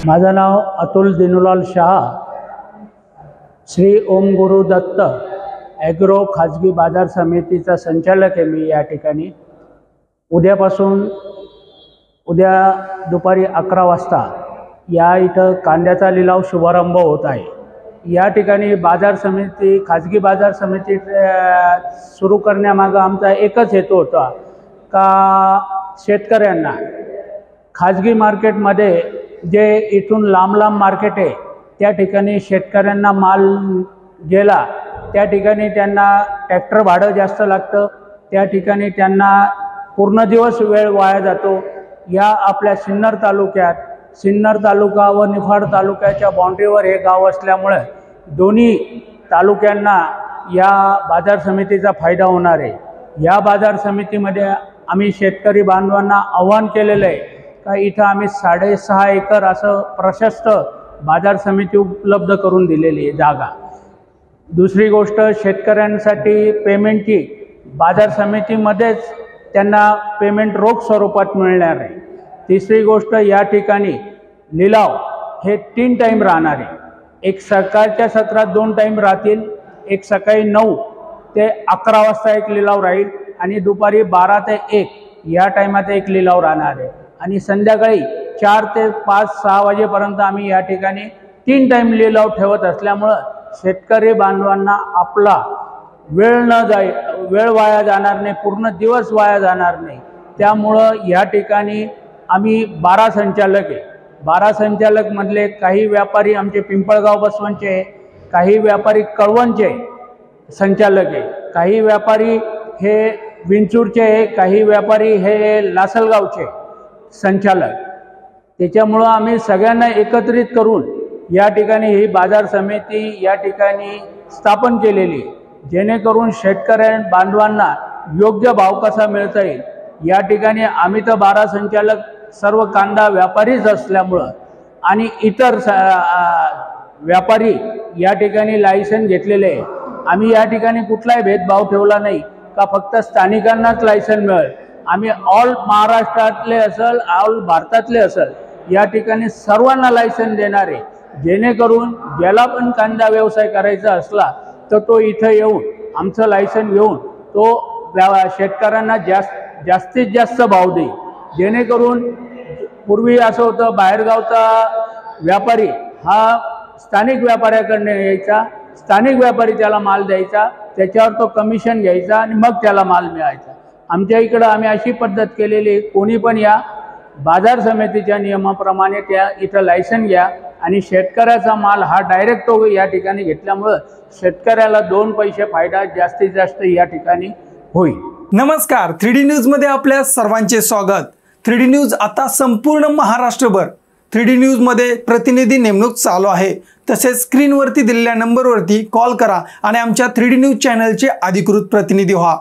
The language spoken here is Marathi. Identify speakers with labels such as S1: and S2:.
S1: माझं नाव अतुल दिनुलाल शाह, श्री ओम गुरु दत्त ॲग्रो खाजगी बाजार समितीचा संचालक आहे मी या ठिकाणी। उद्यापासून उद्या दुपारी 11 वाजता या इथं कांद्याचा लिलाव शुभारंभ होत आहे। या ठिकाणी बाजार समिती खाजगी बाजार समिती सुरू करण्यामागं आमचा एकच हेतू होता का शेतकऱ्यांना खाजगी मार्केटमध्ये जे इथून लांब मार्केट आहे त्या ठिकाणी शेतकऱ्यांना माल गेला त्या ठिकाणी त्यांना ट्रॅक्टर भाडं जास्त लागतं, त्या ठिकाणी त्यांना पूर्ण दिवस वेळ वाया जातो। या आपल्या सिन्नर तालुका व निफाड तालुक्याच्या बाउंड्रीवर हे गाव असल्यामुळे दोन्ही तालुक्यांना या बाजार समितीचा फायदा होणार आहे। या बाजार समितीमध्ये आम्ही शेतकरी बांधवांना आव्हान केलेलं आहे का इथं आम्ही 6.5 एकर असं प्रशस्त बाजार समिती उपलब्ध करून दिलेली आहे जागा। दुसरी गोष्ट, शेतकऱ्यांसाठी पेमेंटची बाजार समितीमध्येच त्यांना पेमेंट रोख स्वरूपात मिळणार आहे। तिसरी गोष्ट, या ठिकाणी लिलाव हे 3 टाईम राहणार आहे। एक सकाळच्या सत्रात 2 टाईम राहतील, एक सकाळी 9 ते 11 वाजता एक लिलाव राहील आणि दुपारी 12 ते 1 या टायमात एक लिलाव राहणार आहे आणि संध्याकाळी 4 ते 5-6 वाजेपर्यंत आम्ही या ठिकाणी 3 टाईम लिलाव ठेवत असल्यामुळं शेतकरी बांधवांना आपला वेळ वाया जाणार नाही, पूर्ण दिवस वाया जाणार नाही। त्यामुळं या ठिकाणी आम्ही 12 संचालक आहे। 12 संचालक मधले काही व्यापारी आमचे पिंपळगाव बसवंचे, काही व्यापारी कळवणचे संचालक आहे, काही व्यापारी हे विंचूरचे आहे, काही व्यापारी हे लासलगावचे संचालक। त्याच्यामुळं आम्ही सगळ्यांना एकत्रित करून या ठिकाणी ही बाजार समिती या ठिकाणी स्थापन केलेली, जेणेकरून शेतकऱ्या बांधवांना योग्य भाव कसा मिळता येईल। या ठिकाणी आम्ही तर 12 संचालक सर्व कांदा व्यापारीच असल्यामुळं आणि इतर व्यापारी या ठिकाणी लायसन घेतलेले आहे। आम्ही या ठिकाणी कुठलाही भेदभाव ठेवला नाही का फक्त स्थानिकांनाच लायसन मिळेल। आम्ही ऑल महाराष्ट्रातले असेल, ऑल भारतातले असेल, या ठिकाणी सर्वांना लायसन देणार आहे, जेणेकरून ज्याला पण कांदा व्यवसाय करायचा असला तर तो इथं येऊन आमचं लायसन घेऊन तो शेतकऱ्यांना जास्तीत जास्त भाव देईल। जेणेकरून पूर्वी असं होतं, बाहेरगावचा व्यापारी हा स्थानिक व्यापाऱ्याकडनं यायचा, स्थानिक व्यापारी त्याला माल द्यायचा, त्याच्यावर तो कमिशन घ्यायचा आणि मग त्याला माल मिळायचा। आमच्या इकडं आम्ही अशी पद्धत केलेली, कोणी पण या बाजार समितीच्या नियमाप्रमाणे त्या इथं लायसन घ्या आणि शेतकऱ्याचा माल हा डायरेक्ट तो या ठिकाणी घेतल्यामुळं शेतकऱ्याला 2 पैसे फायदा जास्तीत जास्त या ठिकाणी होईल।
S2: नमस्कार, 3D न्यूज मध्ये आपल्या सर्वांचे स्वागत। 3D न्यूज आता संपूर्ण महाराष्ट्रभर 3D न्यूज मध्ये प्रतिनिधी नेमणूक चालू आहे। तसेच स्क्रीनवरती दिलेल्या नंबरवरती कॉल करा आणि आमच्या 3D न्यूज चॅनलचे अधिकृत प्रतिनिधी व्हा।